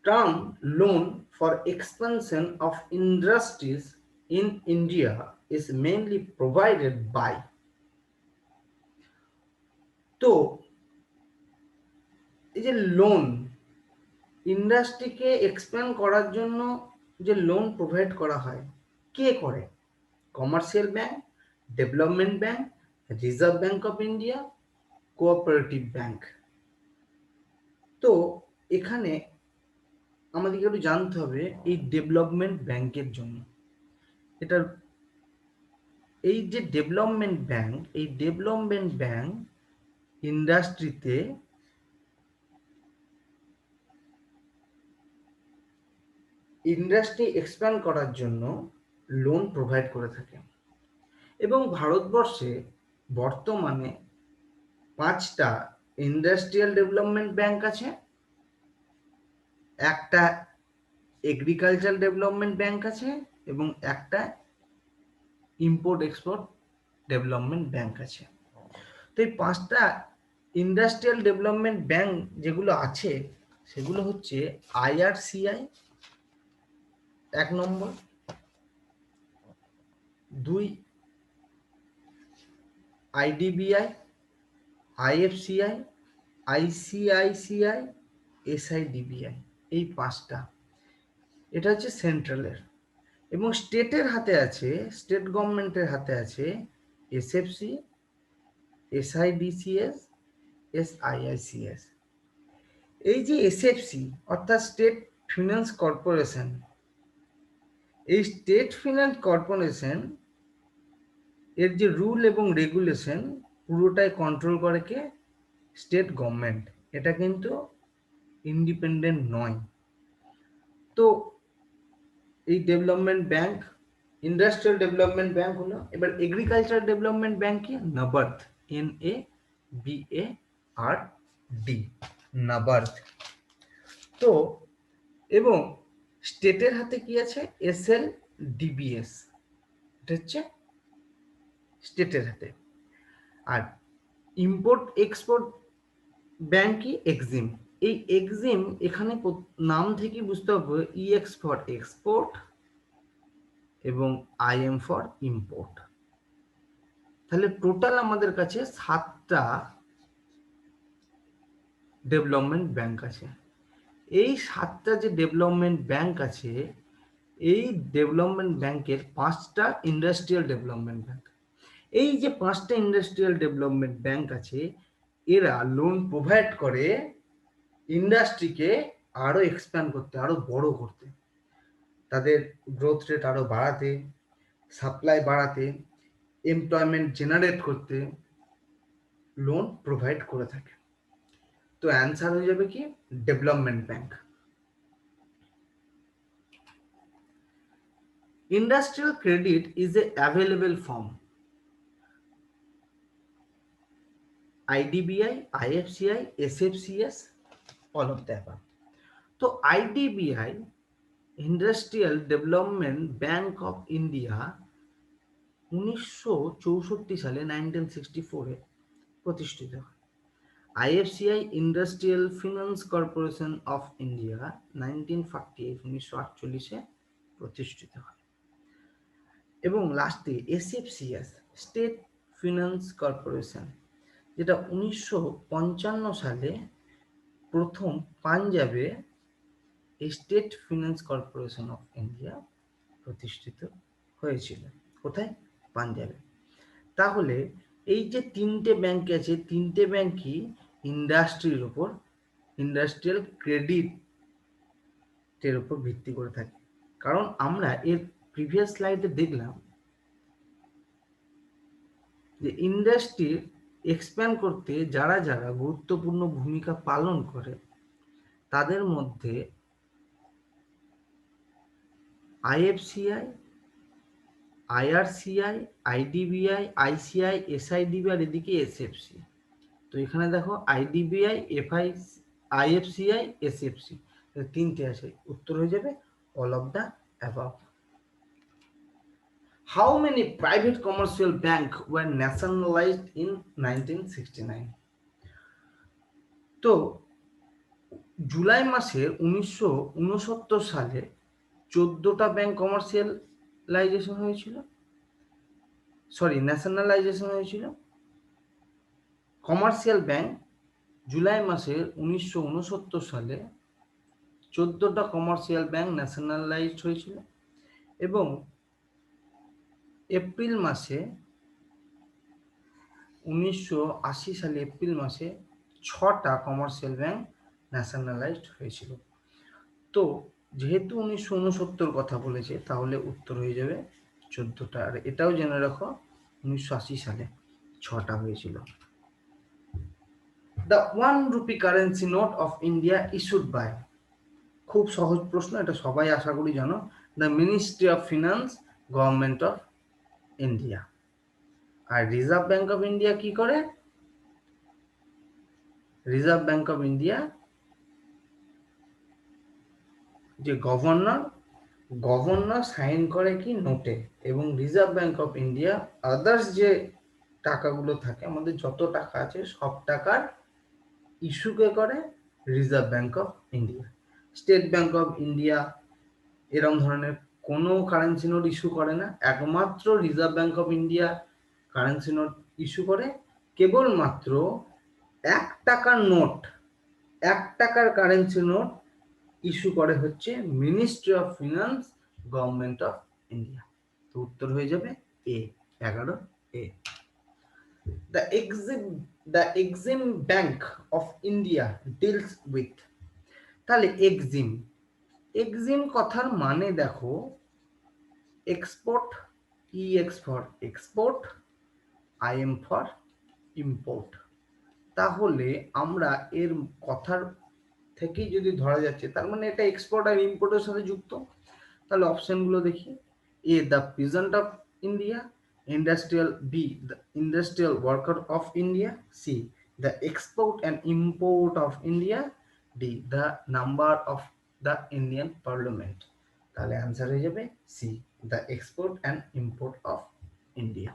term loan for expansion of industries in India is mainly provided by. তো এই যে loan ইন্ডাস্ট্রিকে expand করার জন্য যে লোন প্রোভাইড করা হয়, কে করে? Commercial bank, development bank, reserve bank of India, cooperative bank. তো এখানে আমাদেরকে একটু জানতে হবে এই ডেভেলপমেন্ট ব্যাংকের জন্য এটার এই যে ডেভেলপমেন্ট ব্যাংক ইন্ডাস্ট্রিতে ইন্ডাস্ট্রি এক্সপ্যান্ড করার জন্য লোন প্রোভাইড করে থাকে। এবং ভারতবর্ষে বর্তমানে 5টা ইন্ডাস্ট্রিয়াল ডেভেলপমেন্ট ব্যাংক আছে, একটা এগ্রিকালচার ডেভেলপমেন্ট ব্যাংক আছে এবং একটা ইম্পোর্ট এক্সপোর্ট ডেভেলপমেন্ট ব্যাংক আছে। তো এই 5টা ইন্ডাস্ট্রিয়াল ডেভেলপমেন্ট ব্যাংক যেগুলো আছে সেগুলো হচ্ছে আইআরসিআই 1 নম্বর, 2 আইডিবিআই, আইএফসিআই, আইসিআইসিআই, এসআইডিবিআই। এই 5টা, এটা হচ্ছে সেন্ট্রালের। এবং স্টেটের হাতে আছে, স্টেট গভর্নমেন্টের হাতে আছে এসএফসি, এসআইডিসিএস, এসআইআইসিএস। এই যে এসএফসি অর্থাৎ স্টেট ফিনান্স কর্পোরেশন, এই স্টেট ফিনান্স কর্পোরেশন এর যে রুল এবং রেগুলেশন পুরোটাই কন্ট্রোল করে কে? State government. এটা কিন্তু ইন্ডিপেন্ডেন্ট নয়। তো এই development bank, industrial development bank হলো। এবার এগ্রিকালচার ডেভেলপমেন্ট ব্যাংক কি? নাবার্ড, NABARD, নাবার্ড। তো এবং স্টেটের হাতে কি আছে? SLDBS, এটা হচ্ছে স্টেটের হাতে। আর ইম্পোর্ট এক্সপোর্ট ব্যাংক কি? এক্সিম। এই এক্সিম এখানে নাম থেকে বুঝতে হবে EX ফর এক্সপোর্ট এবং IM ফর ইম্পোর্ট। তাহলে টোটাল আমাদের কাছে 7টা ডেভেলপমেন্ট ব্যাংক আছে। এই 7টা যে ডেভেলপমেন্ট ব্যাংক আছে, এই ডেভেলপমেন্ট ব্যাংকের 5টা ইন্ডাস্ট্রিয়াল ডেভেলপমেন্ট ব্যাংক। এই যে 5টা ইন্ডাস্ট্রিয়াল ডেভেলপমেন্ট ব্যাংক আছে, এরা লোন প্রোভাইড করে ইন্ডাস্ট্রিকে আরো এক্সপ্যান্ড করতে, আরো বড় করতে, তাদের গ্রোথ রেট আরো বাড়াতে, সাপ্লাই বাড়াতে, এমপ্লয়মেন্ট জেনারেট করতে লোন প্রোভাইড করে থাকে। তো অ্যান্সার হয়ে যাবে কি? Development bank. Industrial credit is a available form. IDBI, IFCI, SFCS, all of the above. তো IDBI, industrial development bank of India 1964 সালে 1964 প্রতিষ্ঠিত হয়। IFCI, industrial finance corporation of India 1948 প্রতিষ্ঠিত হয়। এবং লাস্টে SFCS, স্টেট ফিনান্স কর্পোরেশন, যেটা 1955 সালে প্রথম পাঞ্জাবে state finance corporation of India প্রতিষ্ঠিত হয়েছিল। কোথায়? পাঞ্জাবে। তাহলে এই যে 3টে ব্যাংক আছে, 3টে ব্যাংকই ইন্ডাস্ট্রির উপর, ইন্ডাস্ট্রিয়াল ক্রেডিটের উপর ভিত্তি করে থাকে। কারণ আমরা এর প্রিভিয়াস স্লাইডে দেখলাম যে ইন্ডাস্ট্রির এক্সপ্যান্ড করতে যারা যারা গুরুত্বপূর্ণ ভূমিকা পালন করে তাদের মধ্যে IFCI, IRCI, IDBI, ICI, SIDBI, আর এদিকে SFC। তো এখানে দেখো IDBI, IFCI, SFC, 3টে আছে। উত্তর হয়ে যাবে all of the above. How many private commercial banks were nationalized in 1969? তো জুলাই মাসের 1969 সালে 14টা ব্যাংক কমার্শিয়ালাইজেশন হয়েছিল, ন্যাশনালাইজেশন হয়েছিল। কমার্শিয়াল ব্যাংক জুলাই মাসের 1969 সালে 14টা কমার্শিয়াল ব্যাংক ন্যাশনালাইজড হয়েছিল এবং এপ্রিল মাসে 1980 সালে এপ্রিল মাসে 6টা কমার্শিয়াল ব্যাংক ন্যাশনালাইজড হয়েছিল। তো যেহেতু 1969 কথা বলেছে তাহলে উত্তর হয়ে যাবে 14টা। আর এটাও জেনে রাখো 1980 সালে 6টা হয়েছিল। The 1 rupee currency note of India issued by, খুব সহজ প্রশ্ন, এটা সবাই আশা করি জানো, the ministry of finance, government of India. আর রিজার্ভ ব্যাংক অফ ইন্ডিয়া কি করে? রিজার্ভ ব্যাংক অফ ইন্ডিয়া যে গভর্নর সাইন করে কি নোটে, এবং reserve bank of India others যে টাকাগুলো থাকে, আমাদের যত টাকা আছে সব টাকার ইস্যুকে করে reserve bank of India. State bank of India এরকম ধরনের কোনো কারেন্সি নোট ইস্যু করে না, একমাত্র reserve bank of India currency note issue করে কেবলমাত্র 1 টাকার নোট, 1 টাকার কারেন্সি নোট ইস্যু করে হচ্ছে ministry of finance, government of India. তো উত্তর হয়ে যাবে A, 11A। The Exim bank of India deals with, তাহলে এক্সিম কথার মানে দেখো, export, EX for export, IM for import. তাহলে আমরা এর কথার থেকেই যদি ধরা যাচ্ছে তার মানে এটা এক্সপোর্ট আর ইম্পোর্টের সাথে যুক্ত। তাহলে অপশনগুলো দেখি, A the peasant of India, B the industrial worker of India, C the export and import of India, D the number of the Indian parliament. তাহলে অ্যান্সার হয়ে যাবে C, the export and import of India.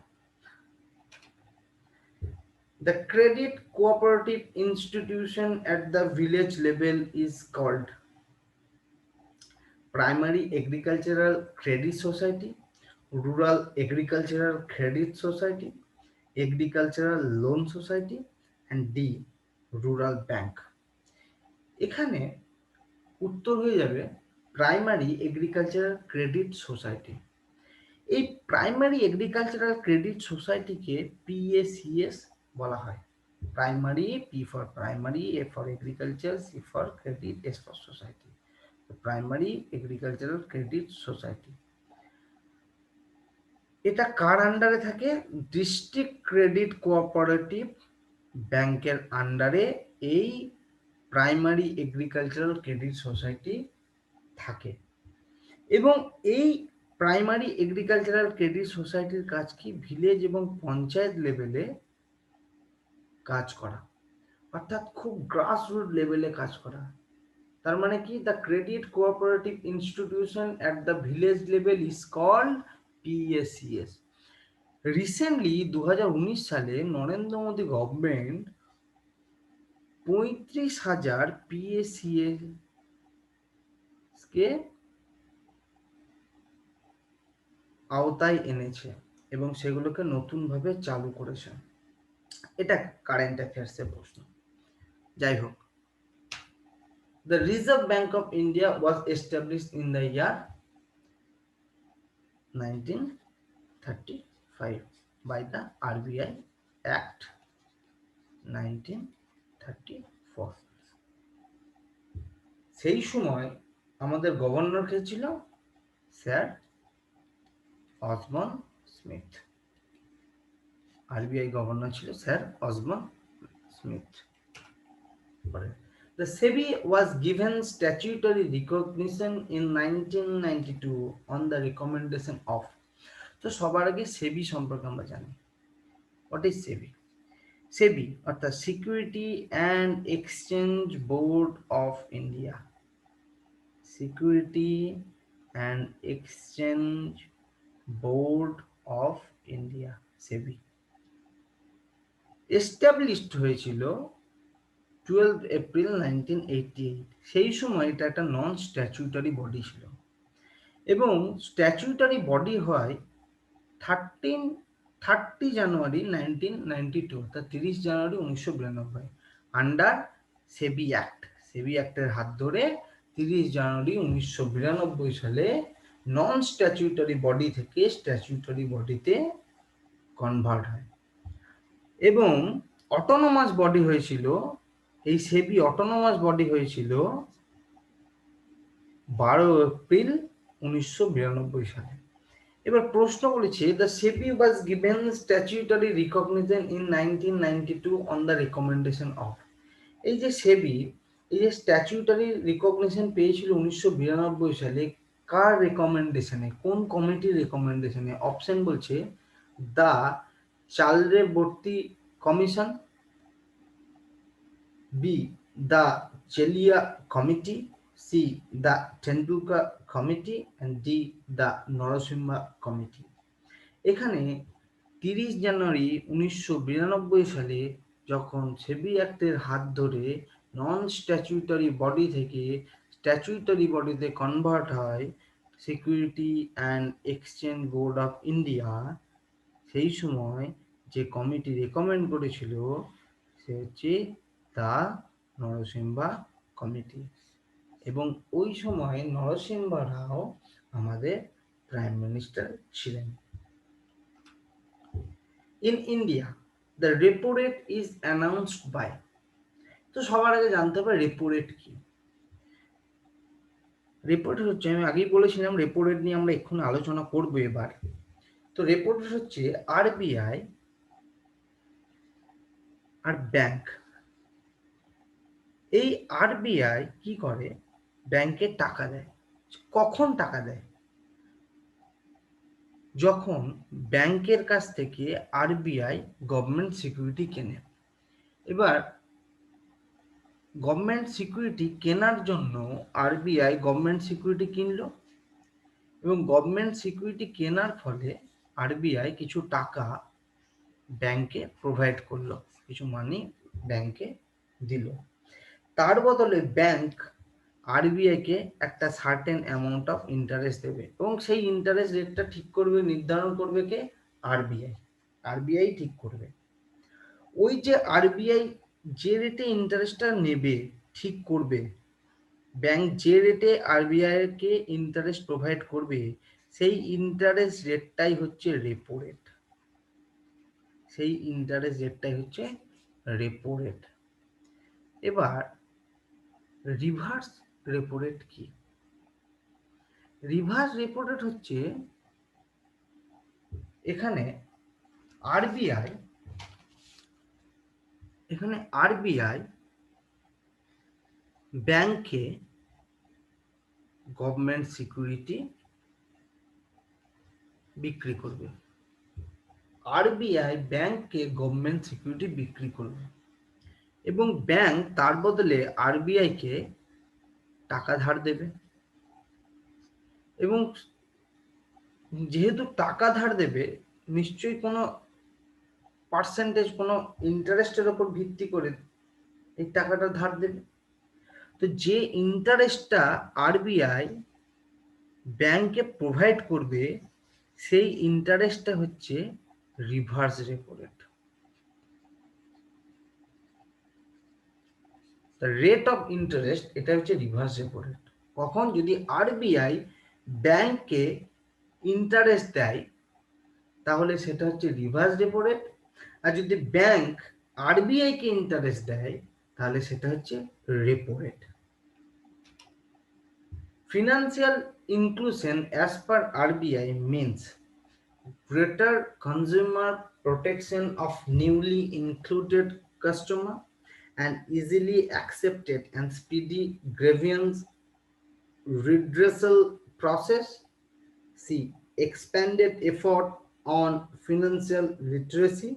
The credit cooperative institution at the village level is called Primary Agricultural Credit Society, Rural Agricultural Credit Society, Agricultural Loan Society, and D Rural Bank। এখানে উত্তর হয়ে যাবে primary agricultural credit society. এই primary agricultural credit সোসাইটিকে PACS বলা হয়। Primary, P for primary, A for agriculture, C for credit, S for society. Primary agricultural credit society এটা কার আন্ডারে থাকে? ডিস্ট্রিক্ট ক্রেডিট কোঅপারেটিভ ব্যাংকের আন্ডারে এই প্রাইমারি এগ্রিকালচারাল ক্রেডিট সোসাইটি থাকে। এবং এই প্রাইমারি এগ্রিকালচারাল ক্রেডিট সোসাইটির কাজ কি? ভিলেজ এবং পঞ্চায়েত লেভেলে কাজ করা, অর্থাৎ খুব গ্রাসরুট লেভেলে কাজ করা। তার মানে কি? The credit cooperative institution at the village level is called PACS। Recently 2019 সালে নরেন্দ্র মোদী গভর্নমেন্ট 35,000 PACS কে আওতায় এনেছে এবং সেগুলোকে নতুনভাবে চালু করেছে। এটা কারেন্ট অ্যাফেয়ার্সের প্রশ্ন। যাই হোক, the reserve bank of India was established in the year 1935 by the RBI Act 1934। সেই সময় আমাদের গভর্নর কে ছিল? Sir Osborne Smith. RBI governor ছিল sir Osborne Smith. The SEBI was given statutory recognition in 1992 on the recommendation of। তো সবার আগে সেবি সম্পর্কে আমরা জানি। হোয়াট ইজ সেবি? সেবি অর্থাৎ security and exchange board of India. Security and exchange board of India, SEBI. Established হয়েছিল April 1988। সেই সময় এটা একটা নন স্ট্যাচুটারি বডি ছিল এবং স্ট্যাচুটারি বডি হয় 30 জানুয়ারি 1992, অর্থাৎ 30 জানুয়ারি 1992 আন্ডার সেবি অ্যাক্ট। সেবি অ্যাক্টের হাত ধরে 30 জানুয়ারি 1992 সালে নন স্ট্যাচুটারি বডি থেকে স্ট্যাচুটারি বডিতে কনভার্ট হয় এবং অটোনোমাস বডি হয়েছিল। এই সেবি অটোনোমাস বডি হয়েছিল 12 এপ্রিল 1992 সালে। এবার প্রশ্ন বলেছে, the SEBI was given statutory recognition in 1992 on the recommendation of. এই যে সেবি, এই যে স্ট্যাচুটারি রিকগনিশন পেয়েছিল 1992 সালে, কার রেকমেন্ডেশনে, কোন কমিটির রেকমেন্ডেশনে? অপশন বলছে the Chakravarty commission, B the Chelliah committee, C the Tendulkar committee and D the Narasimham committee. এখানে 30 জানুয়ারি 1992 সালে যখন সেবি অ্যাক্টের হাত ধরে নন স্ট্যাচুটারি বডি থেকে স্ট্যাচুটারি বডিতে কনভার্ট হয় security and exchange board of India, সেই সময় যে কমিটি রেকমেন্ড করেছিল সে হচ্ছে দ্য নরসিম্হা কমিটি এবং ওই সময় নরসিম্হা রাও আমাদের প্রাইম মিনিস্টার ছিলেন। In India, the repo rate is announced by, তো সবার আগে জানতে হবে রেপো রেট কি। রেপো রেট হচ্ছে, আমি আগেই বলেছিলাম রেপো রেট নিয়ে আমরা এক্ষুনি আলোচনা করবো এবার। তো রেপো রেট হচ্ছে আরবিআই আর ব্যাংক, এই আরবিআই কি করে, ব্যাংকে টাকা দেয়। কখন টাকা দেয়? যখন ব্যাংকের কাছ থেকে আরবিআই গভর্নমেন্ট সিকিউরিটি কেনে। এবার গভর্নমেন্ট সিকিউরিটি কেনার জন্য আরবিআই গভর্নমেন্ট সিকিউরিটি কিনলো এবং গভর্নমেন্ট সিকিউরিটি কেনার ফলে আরবিআই কিছু টাকা ব্যাংকে প্রোভাইড করলো, কিছু মানি ব্যাংকে দিল। তার বদলে ব্যাংক আরবিআইকে একটা সার্টেন অ্যামাউন্ট অফ ইন্টারেস্ট দেবে এবং সেই ইন্টারেস্ট রেটটা ঠিক করবে, নির্ধারণ করবে কে? আরবিআই। আরবিআই ঠিক করবে। ওই যে আরবিআই যে রেটে ইন্টারেস্টটা নেবে, ঠিক করবে, ব্যাংক যে রেটে আরবিআই কে ইন্টারেস্ট প্রোভাইড করবে, সেই ইন্টারেস্ট রেটটাই হচ্ছে রেপো রেট। সেই ইন্টারেস্ট রেটটাই হচ্ছে রেপো রেট। এবার রিভার্স রেপো রেট কি? রিভার্স রেপো রেট হচ্ছে, এখানে আরবিআই ব্যাংকে গভর্নমেন্ট সিকিউরিটি বিক্রি করবে। আরবিআই ব্যাংককে গভর্নমেন্ট সিকিউরিটি বিক্রি করবে এবং ব্যাংক তার বদলে আরবিআইকে টাকা ধার দেবে এবং যেহেতু টাকা ধার দেবে, নিশ্চয়ই কোনো পার্সেন্টেজ, কোনো ইন্টারেস্টের ওপর ভিত্তি করে এই টাকাটা ধার দেবে। তো যে ইন্টারেস্টটা আরবিআই ব্যাংকে প্রোভাইড করবে, সেই ইন্টারেস্টটা হচ্ছে reverse repo rate. Rate of interest, এটা হচ্ছে রিভার্স রেপো রেট। কখন? যদি আরবিআই ব্যাংককে ইন্টারেস্ট দেয় তাহলে সেটা হচ্ছে রিভার্স রেপো রেট, আর যদি ব্যাংক আরবিআই কে ইন্টারেস্ট দেয় তাহলে সেটা হচ্ছে repo rate. Financial inclusion as per RBI means greater consumer protection of newly included customer and easily accepted and speedy grievance redressal process. C. Expanded effort on financial literacy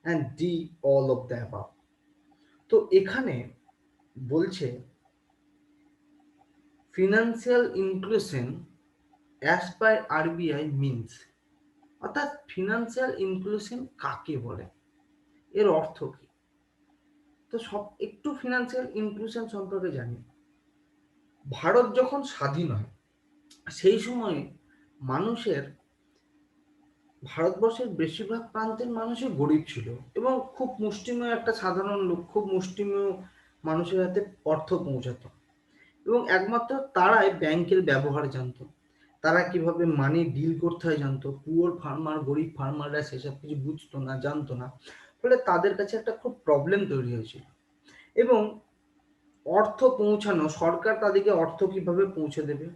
and D. all of the above. তো এখানে বলছে financial inclusion as per RBI means, অর্থাৎ financial inclusion কাকে বলে, এর অর্থ কি? তো তো একটু ফিনান্সিয়াল ইনক্লুশন সম্পর্কে জানি। ভারত যখন স্বাধীন হয় সেই সময় ভারতবর্ষের বেশিরভাগ প্রান্তের মানুষই গরিব ছিল এবং খুব মুষ্টিমেয় একটা সাধারণ লোক, খুব মুষ্টিমেয় মানুষের হাতে অর্থ পৌঁছাতো এবং একমাত্র তারাই ব্যাংকের ব্যবহার জানতো, তারা কিভাবে মানি ডিল করতে হয় জানতো। পুয়ার ফার্মার, গরিব ফার্মাররা সেসব কিছু বুঝতো না, জানতো না, ফলে তাদের কাছে একটা খুব প্রবলেম তৈরি হয়েছিল। এবং অর্থ পৌঁছানো, সরকার তাদেরকে অর্থ কিভাবে পৌঁছে দেবে,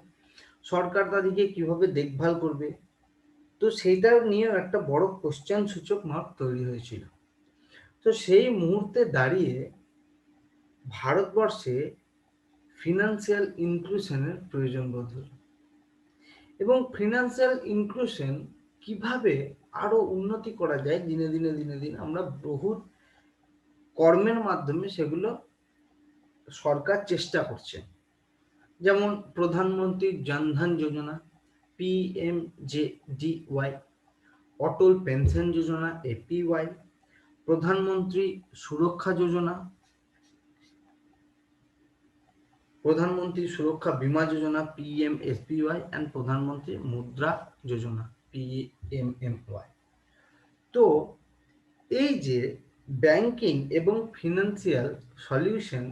সরকার তাদেরকে কিভাবে দেখভাল করবে, তো সেইটা নিয়েও একটা বড় কোশ্চেন সূচক মার্ক তৈরি হয়েছিল। তো সেই মুহূর্তে দাঁড়িয়ে ভারতবর্ষে ফিনান্সিয়াল ইনক্লুশনের প্রয়োজন বোধ হল এবং ফিনান্সিয়াল ইনক্লুশন কিভাবে আরো উন্নতি করা যায়, দিনে দিনে দিনে দিনে আমরা বহু কর্মের মাধ্যমে সেগুলো সরকার চেষ্টা করছে। যেমন প্রধানমন্ত্রী জনধন যোজনা, PMJDY, অটল পেনশন যোজনা, APY, প্রধানমন্ত্রী সুরক্ষা যোজনা, প্রধানমন্ত্রী সুরক্ষা বীমা যোজনা, PMSBY, and প্রধানমন্ত্রী মুদ্রা যোজনা, PMMY। তো এই যে ব্যাংকিং এবং ফিনান্সিয়াল সলিউশন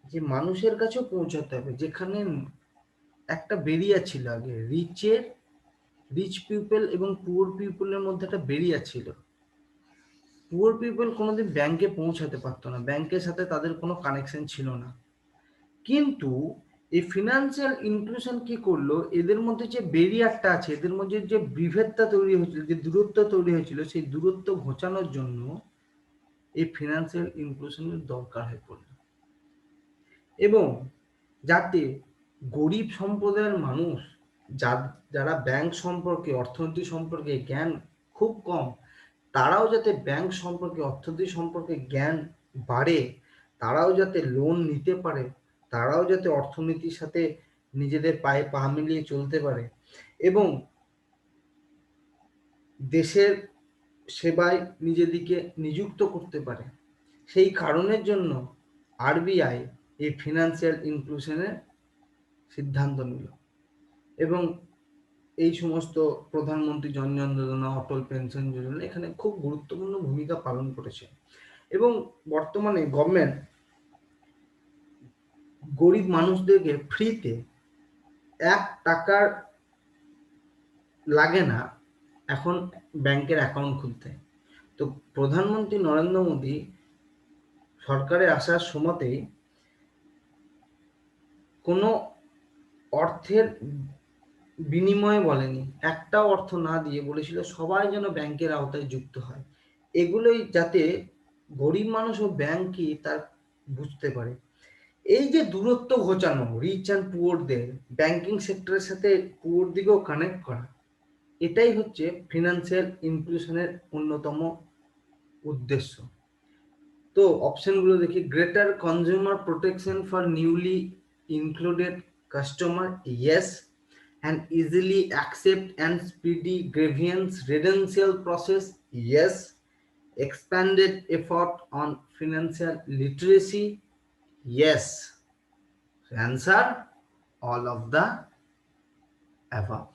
যে মানুষের কাছেও পৌঁছাতে হবে, যেখানে একটা বেরিয়া ছিল আগে, রিচ পিপল এবং পুয়ার পিপলের মধ্যে একটা বেরিয়া ছিল। পুয়ার পিপল কোনোদিন ব্যাংকে পৌঁছাতে পারতো না, ব্যাংকের সাথে তাদের কোনো কানেকশন ছিল না। কিন্তু এই ফিনান্সিয়াল ইনক্লুশন কি করলো, এদের মধ্যে যে বেরিয়ারটা আছে, এদের মধ্যে যে বিভেদটা তৈরি হয়েছিল, যে দূরত্ব তৈরি হয়েছিল, সেই দূরত্ব ঘোচানোর জন্য এই ফিনান্সিয়াল ইনক্লুশনের দরকার হয়ে পড়লো। এবং যাতে গরিব সম্প্রদায়ের মানুষ, যারা ব্যাংক সম্পর্কে, অর্থনীতি সম্পর্কে জ্ঞান খুব কম, তারাও যাতে ব্যাংক সম্পর্কে, অর্থনীতি সম্পর্কে জ্ঞান বাড়ে, তারাও যাতে লোন নিতে পারে, তারাও যাতে অর্থনীতির সাথে নিজেদের পায়ে পা মিলিয়ে চলতে পারে এবং দেশের সেবায় নিজেদেরকে নিযুক্ত করতে পারে, সেই কারণের জন্য RBI এই ফিনান্সিয়াল ইনক্লুশনের সিদ্ধান্ত নিল এবং এই সমস্ত প্রধানমন্ত্রী জনধন যোজনা, অটল পেনশন যোজনা এখানে খুব গুরুত্বপূর্ণ ভূমিকা পালন করেছে। এবং বর্তমানে গভর্নমেন্ট গরিব মানুষদেরকে ফ্রিতে 1 টাকার লাগে না এখন ব্যাংকের অ্যাকাউন্ট খুলতে। তো প্রধানমন্ত্রী নরেন্দ্র মোদী সরকারে আসার সময়তেই কোনো অর্থের বিনিময়ে বলেনি, একটা অর্থ না দিয়ে বলেছিল সবাই যেন ব্যাংকের আওতায় যুক্ত হয়। এগুলোই যাতে গরিব মানুষ ও ব্যাংক কি তার বুঝতে পারে। এই যে দূরত্ব ঘোচানো, রিচ অ্যান্ড পুয়ারদের ব্যাংকিং সেক্টরের সাথে পুয়ারদিকেও কানেক্ট করা, এটাই হচ্ছে ফিনান্সিয়াল ইনক্লুশনের অন্যতম উদ্দেশ্য। তো অপশনগুলো দেখি, greater consumer protection for newly included customer, yes, and easily accept and speedy grievance redressal process, yes, expanded effort on financial literacy, yes. So answer all of the above.